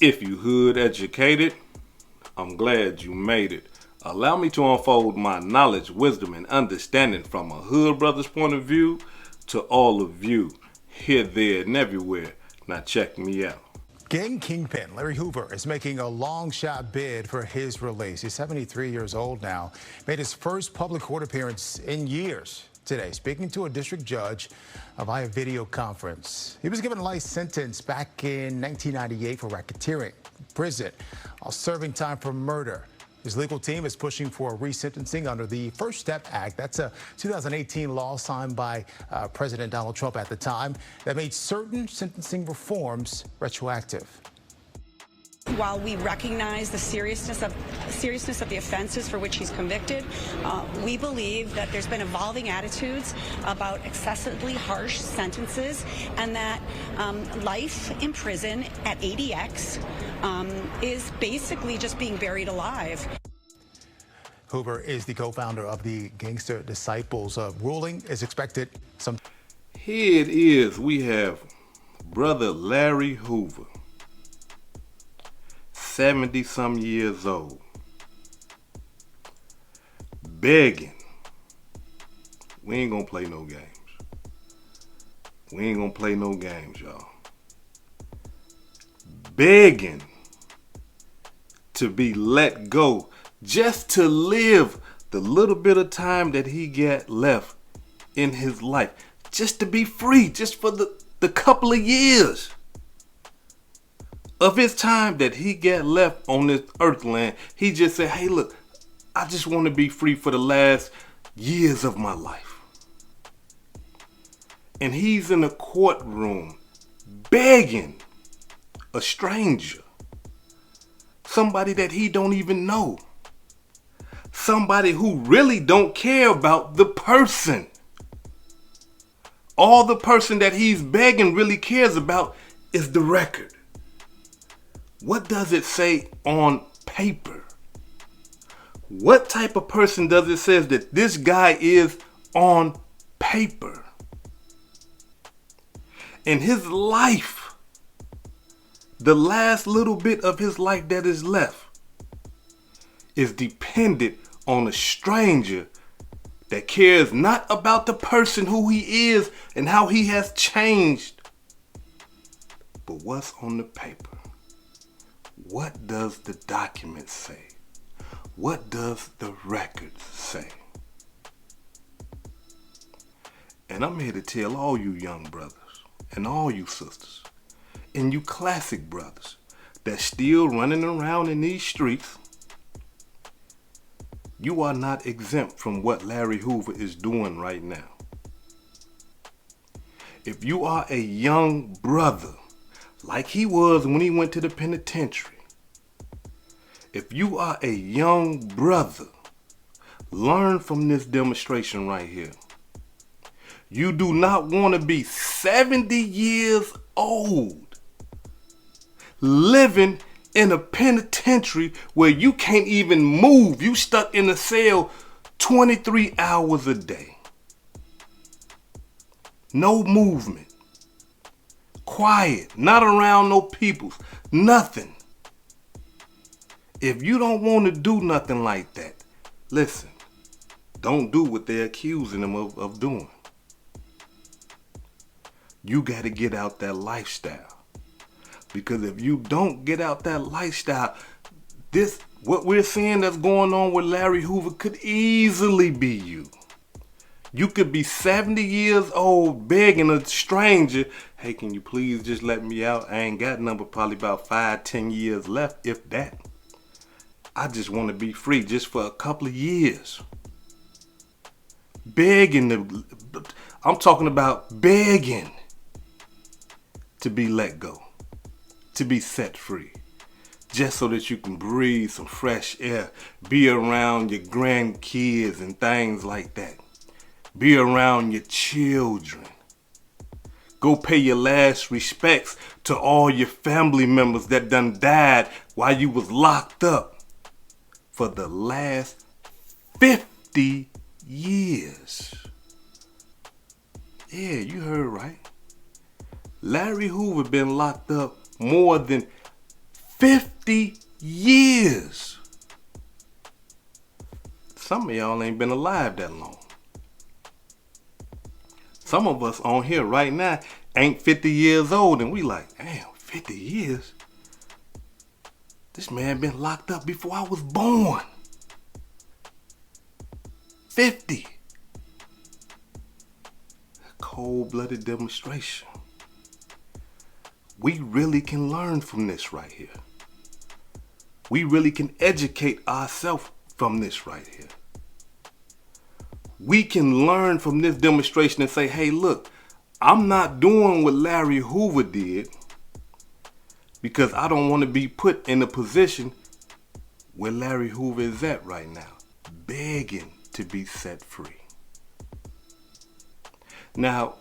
If you hood educated, I'm glad you made it. Allow me to unfold my knowledge, wisdom, and understanding from a hood brother's point of view to all of you, here, there, and everywhere. Now check me out. Gang kingpin Larry Hoover is making a long shot bid for his release. He's 73 years old now. Made his first public court appearance in years today, speaking to a district judge via video conference. He was given a life sentence back in 1998 for racketeering, prison, while serving time for murder. His legal team is pushing for a resentencing under the First Step Act. That's a 2018 law signed by President Donald Trump at the time that made certain sentencing reforms retroactive. While we recognize the seriousness of the offenses for which he's convicted, we believe that there's been evolving attitudes about excessively harsh sentences, and that life in prison at ADX is basically just being buried alive. Hoover is the co-founder of the Gangster Disciples. Ruling is expected some. Here it is. We have brother Larry Hoover, 70-some years old, begging. We ain't gonna play no games. We ain't gonna play no games, y'all. Begging to be let go, just to live the little bit of time that he got left in his life, just to be free, just for the couple of years of his time that he got left on this earthland. He just said, hey, look, I just want to be free for the last years of my life. And he's in a courtroom begging a stranger, somebody that he don't even know, somebody who really don't care about the person. All the person that he's begging really cares about is the record. What does it say on paper? What type of person does it say that this guy is on paper? In his life, the last little bit of his life that is left is dependent on a stranger that cares not about the person who he is and how he has changed, but what's on the paper. What does the document say? What does the record say? And I'm here to tell all you young brothers and all you sisters and you classic brothers that's still running around in these streets, you are not exempt from what Larry Hoover is doing right now. If you are a young brother, like he was when he went to the penitentiary, if you are a young brother, learn from this demonstration right here. You do not want to be 70 years old, living in a penitentiary where you can't even move. You stuck in a cell 23 hours a day. No movement. Quiet. Not around no people. Nothing. If you don't want to do nothing like that, listen, don't do what they're accusing them of doing. You got to get out that lifestyle. Because if you don't get out that lifestyle, what we're seeing that's going on with Larry Hoover could easily be you. You could be 70 years old begging a stranger, hey, can you please just let me out? I ain't got number, probably about 5-10 years left, if that. I just want to be free just for a couple of years. I'm talking about begging to be let go, to be set free, just so that you can breathe some fresh air, be around your grandkids and things like that, be around your children. Go pay your last respects to all your family members that done died while you was locked up for the last 50 years. Yeah, you heard right. Larry Hoover been locked up more than 50 years. Some of y'all ain't been alive that long. Some of us on here right now ain't 50 years old, and we like, damn, 50 years? This man been locked up before I was born. 50. Cold-blooded demonstration. We really can learn from this right here. We really can educate ourselves from this right here. We can learn from this demonstration and say, hey, look, I'm not doing what Larry Hoover did because I don't want to be put in a position where Larry Hoover is at right now, begging to be set free. Now,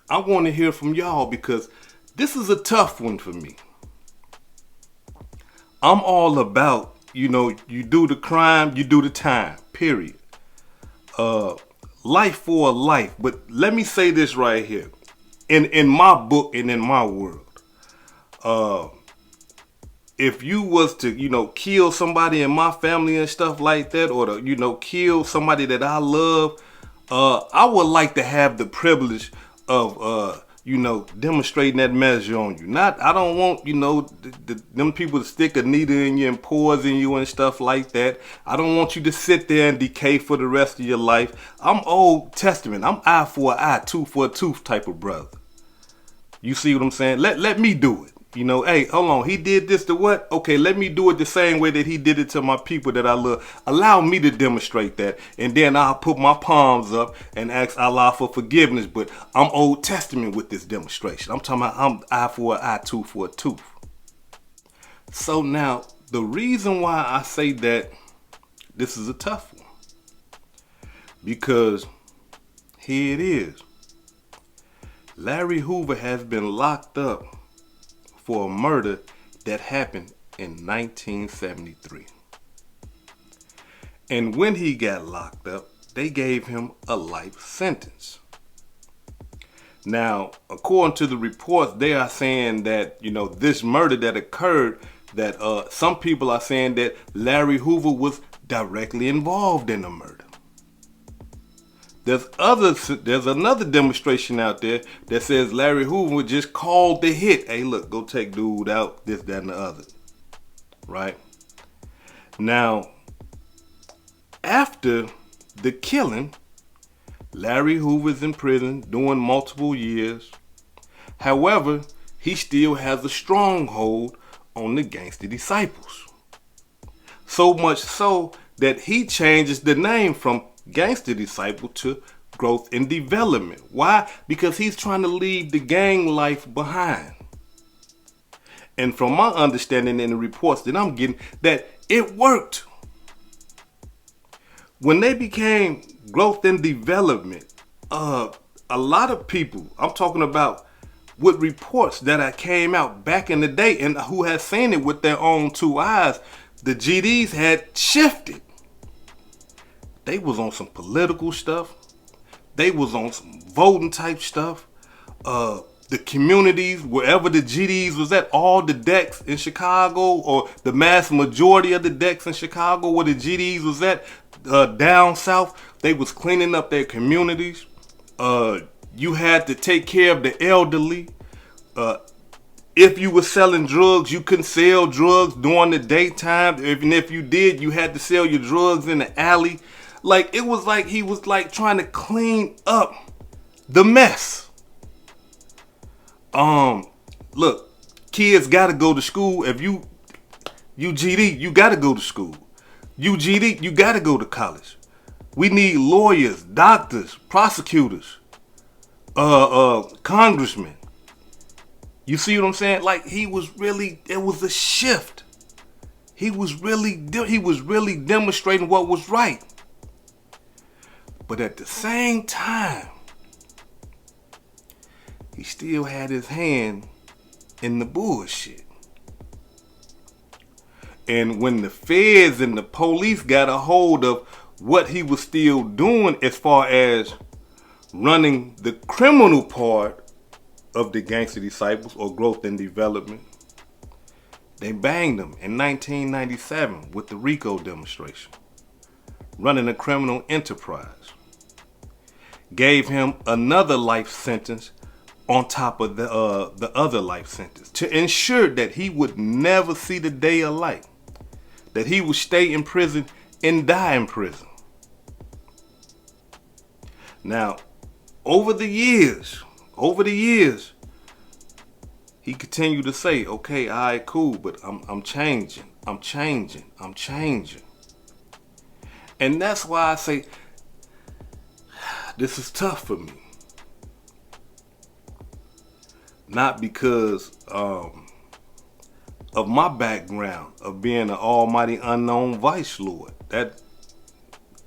I want to hear from y'all because this is a tough one for me. I'm all about, you do the crime, you do the time, period. Life for a life. But let me say this right here. In my book and in my world, if you was to, kill somebody in my family and stuff like that, or to, kill somebody that I love, I would like to have the privilege of, demonstrating that measure on you. I don't want, them people to stick a needle in you and poison you and stuff like that. I don't want you to sit there and decay for the rest of your life. I'm Old Testament. I'm eye for an eye, tooth for a tooth type of brother. You see what I'm saying? Let me do it. Hey, hold on. He did this to what? Okay, let me do it the same way that he did it to my people that I love. Allow me to demonstrate that. And then I'll put my palms up and ask Allah for forgiveness. But I'm Old Testament with this demonstration. I'm talking about I'm eye for an eye, tooth for a tooth. So now, the reason why I say that this is a tough one, because here it is. Larry Hoover has been locked up for a murder that happened in 1973. And when he got locked up, they gave him a life sentence. Now, according to the reports, they are saying that, this murder that occurred, that some people are saying that Larry Hoover was directly involved in the murder. There's another demonstration out there that says Larry Hoover just called the hit. Hey, look, go take dude out, this, that, and the other. Right? Now, after the killing, Larry Hoover's in prison doing multiple years. However, he still has a stronghold on the Gangster disciples. So much so that he changes the name from Gangster disciple to Growth and Development. Why? Because he's trying to leave the gang life behind. And from my understanding in the reports that I'm getting, that it worked. When they became Growth and Development, a lot of people, I'm talking about with reports that I came out back in the day and who had seen it with their own two eyes, the GDs had shifted. They was on some political stuff. They was on some voting type stuff. The communities, wherever the GDs was at, all the decks in Chicago, or the mass majority of the decks in Chicago where the GDs was at, down south, they was cleaning up their communities. You had to take care of the elderly. If you were selling drugs, you couldn't sell drugs during the daytime. Even if you did, you had to sell your drugs in the alley. Like, it was like he was like trying to clean up the mess. Look, kids gotta go to school. If you GD, you gotta go to school. You GD, you gotta go to college. We need lawyers, doctors, prosecutors, congressmen. You see what I'm saying? Like, it was a shift. He was really demonstrating what was right. But at the same time, he still had his hand in the bullshit. And when the feds and the police got a hold of what he was still doing as far as running the criminal part of the Gangster disciples or Growth and Development, They banged him in 1997 with the RICO demonstration, running a criminal enterprise. Gave him another life sentence on top of the other life sentence to ensure that he would never see the day of light, that he would stay in prison and die in prison. Now, over the years, he continued to say, okay, all right, cool, but I'm changing. And that's why I say, this is tough for me. Not because of my background of being an almighty unknown vice lord. That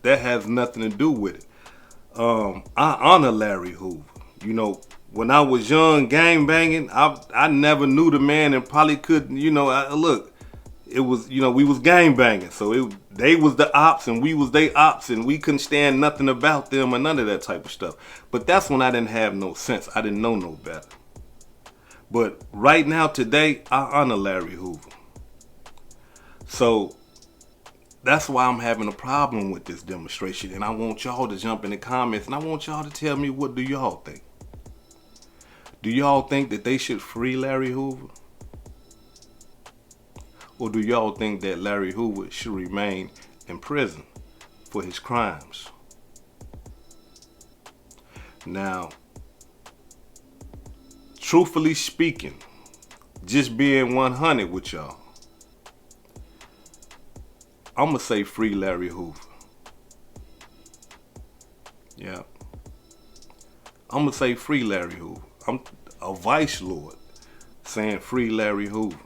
has nothing to do with it. I honor Larry Hoover. You know, when I was young, gang banging, I never knew the man and probably couldn't, look, it was, we was gang banging. So they was the ops and we was they ops and we couldn't stand nothing about them or none of that type of stuff. But that's when I didn't have no sense. I didn't know no better. But right now, today, I honor Larry Hoover. So that's why I'm having a problem with this demonstration. And I want y'all to jump in the comments and I want y'all to tell me, what do y'all think? Do y'all think that they should free Larry Hoover? Or do y'all think that Larry Hoover should remain in prison for his crimes? Now, truthfully speaking, just being 100 with y'all, I'm going to say free Larry Hoover. Yeah. I'm going to say free Larry Hoover. I'm a vice lord saying free Larry Hoover.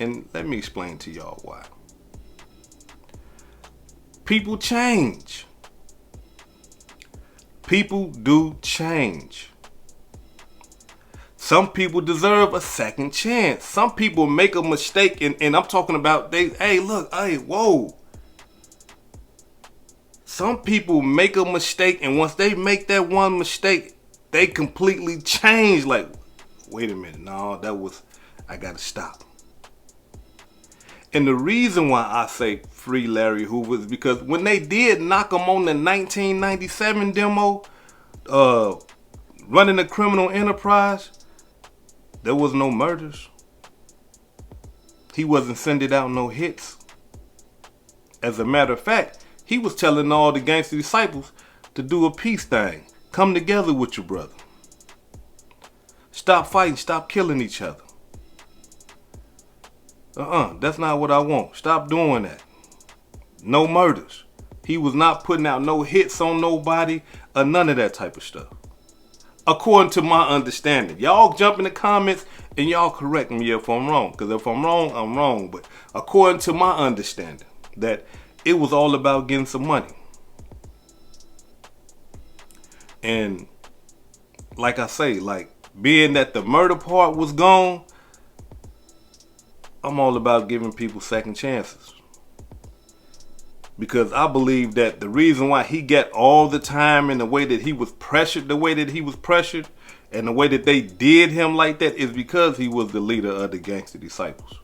And let me explain to y'all why. People change. People do change. Some people deserve a second chance. Some people make a mistake, and I'm talking about whoa. Some people make a mistake, and once they make that one mistake, they completely change. Like, wait a minute, no, I gotta stop. And the reason why I say free Larry Hoover is because when they did knock him on the 1997 demo, running a criminal enterprise, there was no murders. He wasn't sending out no hits. As a matter of fact, he was telling all the gangster disciples to do a peace thing. Come together with your brother. Stop fighting, stop killing each other. That's not what I want. Stop doing that. No murders. He was not putting out no hits on nobody or none of that type of stuff. According to my understanding. Y'all jump in the comments and y'all correct me if I'm wrong. Because if I'm wrong, I'm wrong. But according to my understanding, that it was all about getting some money. And like I say, like being that the murder part was gone, I'm all about giving people second chances. Because I believe that the reason why he got all the time and the way that he was pressured, and the way that they did him like that is because he was the leader of the gangster disciples.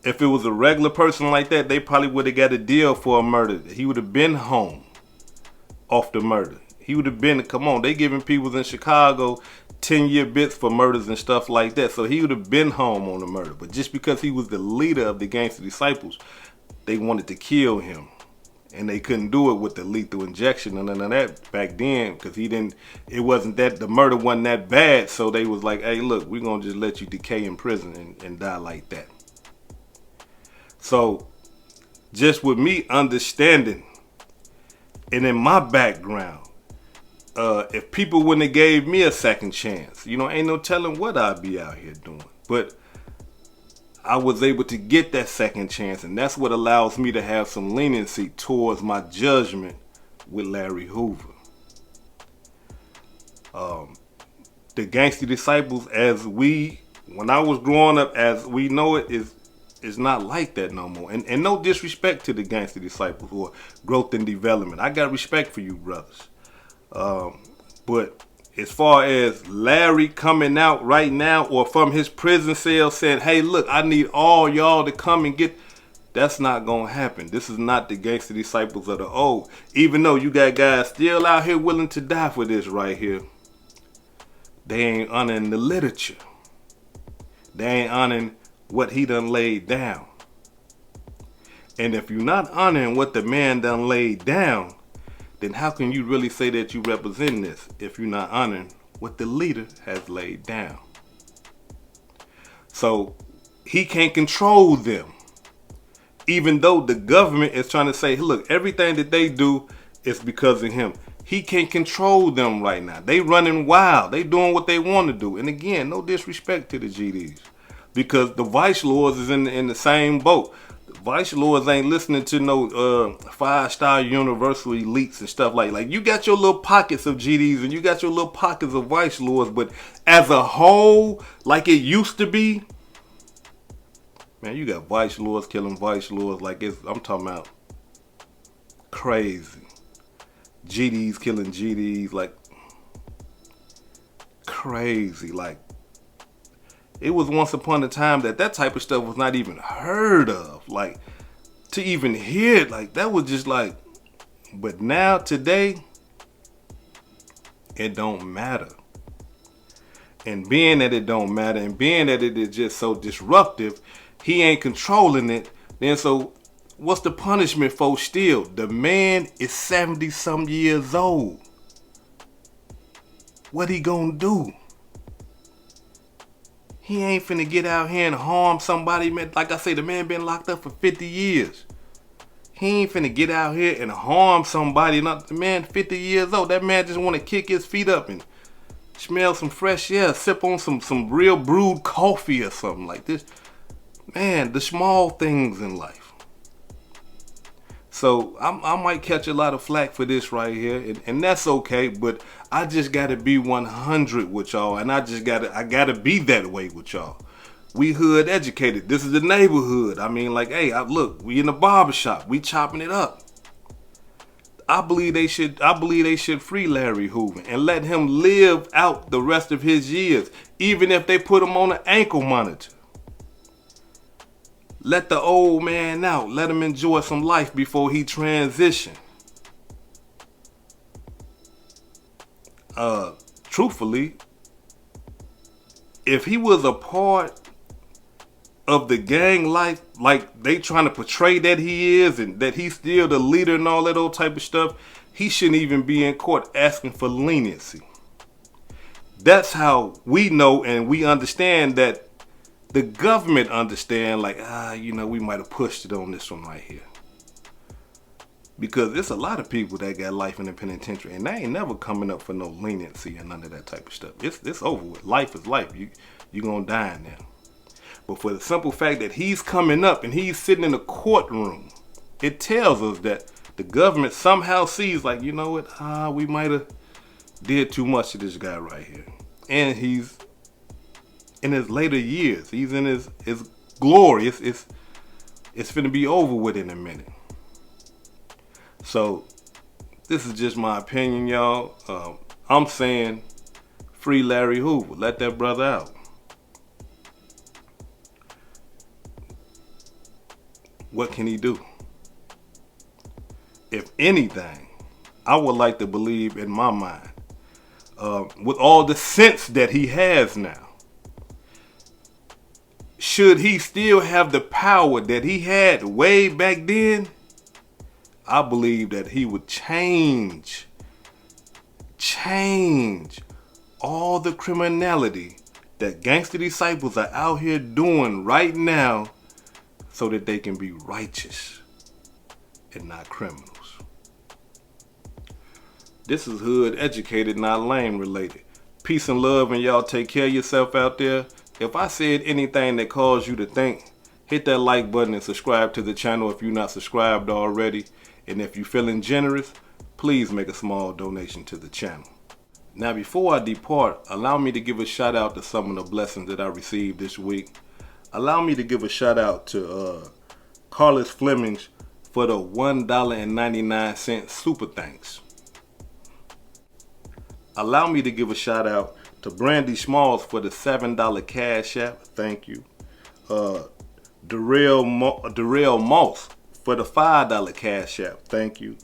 If it was a regular person like that, they probably would have got a deal for a murder. He would have been home off the murder. He would have been, come on, they giving people in Chicago 10-year bits for murders and stuff like that. So he would have been home on the murder. But just because he was the leader of the gangster disciples, they wanted to kill him. And they couldn't do it with the lethal injection and none of that back then because the murder wasn't that bad. So they was like, hey, look, we're going to just let you decay in prison and die like that. So just with me understanding and in my background, if people wouldn't have gave me a second chance, ain't no telling what I'd be out here doing. But I was able to get that second chance, and that's what allows me to have some leniency towards my judgment with Larry Hoover. The gangster disciples, when I was growing up, as we know it, is not like that no more. And no disrespect to the gangster disciples or growth and development. I got respect for you brothers. But as far as Larry coming out right now or from his prison cell saying, hey, look, I need all y'all to come and get, that's not going to happen. This is not the gangster disciples of the old. Even though you got guys still out here willing to die for this right here, they ain't honoring the literature. They ain't honoring what he done laid down. And if you're not honoring what the man done laid down, then how can you really say that you represent this if you're not honoring what the leader has laid down? So he can't control them. Even though the government is trying to say, look, everything that they do is because of him. He can't control them right now. They running wild. They doing what they want to do. And again, no disrespect to the GDs. Because the vice lords is in the same boat. Vice lords ain't listening to no 5-star universal elites and stuff like you got your little pockets of GDs and you got your little pockets of vice lords, but as a whole, like it used to be, man, you got vice lords killing vice lords like I'm talking about crazy. GDs killing GDs like crazy. Like it was once upon a time that type of stuff was not even heard of. Like, to even hear it, like, that was just like, but now, today, it don't matter. And being that it don't matter, and being that it is just so disruptive, he ain't controlling it, then so, what's the punishment for still? The man is 70-some years old. What he gonna do? He ain't finna get out here and harm somebody. Man, like I say, the man been locked up for 50 years. He ain't finna get out here and harm somebody. Not the man 50 years old. That man just want to kick his feet up and smell some fresh air, sip on some real brewed coffee or something like this. Man, the small things in life. So I might catch a lot of flack for this right here, and that's okay. But I just gotta be 100 with y'all, and I gotta be that way with y'all. We hood educated. This is the neighborhood. I mean, like, hey, look, we in the barbershop. We chopping it up. I believe they should free Larry Hoover and let him live out the rest of his years, even if they put him on an ankle monitor. Let the old man out. Let him enjoy some life before he transition. Truthfully, if he was a part of the gang life, like they trying to portray that he is, and that he's still the leader and all that old type of stuff, he shouldn't even be in court asking for leniency. That's how we know and we understand that the government understand, like, we might have pushed it on this one right here. Because there's a lot of people that got life in the penitentiary, and they ain't never coming up for no leniency and none of that type of stuff. It's over with. Life is life. You gonna die now. But for the simple fact that he's coming up and he's sitting in a courtroom, it tells us that the government somehow sees, like, you know what, we might have did too much to this guy right here. And he's in his later years. He's in his glory. It's finna be over with in a minute. So, this is just my opinion, y'all. I'm saying free Larry Hoover. Let that brother out. What can he do? If anything, I would like to believe in my mind, with all the sense that he has now, should he still have the power that he had way back then, I believe that he would change all the criminality that gangster disciples are out here doing right now so that they can be righteous and not criminals. This is hood educated, not lame related. Peace and love, and y'all take care of yourself out there. If I said anything that caused you to think, hit that like button and subscribe to the channel if you're not subscribed already. And if you're feeling generous, please make a small donation to the channel. Now, before I depart, allow me to give a shout out to some of the blessings that I received this week. Allow me to give a shout out to Carlos Flemings for the $1.99 super thanks. Allow me to give a shout out to Brandy Smalls for the $7 cash app. Thank you. Darrell Moss for the $5 cash app. Thank you.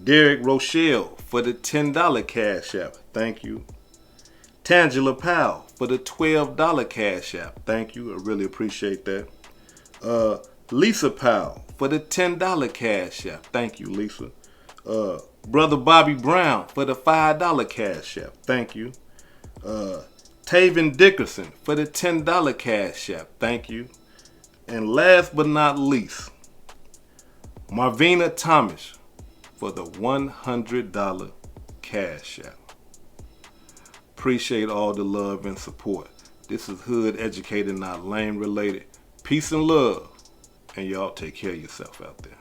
Derek Rochelle for the $10 cash app. Thank you. Tangela Powell for the $12 cash app. Thank you. I really appreciate that. Lisa Powell for the $10 cash app. Thank you, Lisa. Brother Bobby Brown for the $5 cash app. Thank you. Taven Dickerson for the $10 cash app. Thank you. And last but not least, Marvina Thomas for the $100 cash app. Appreciate all the love and support. This is Hood Educated, not Lame Related. Peace and love. And y'all take care of yourself out there.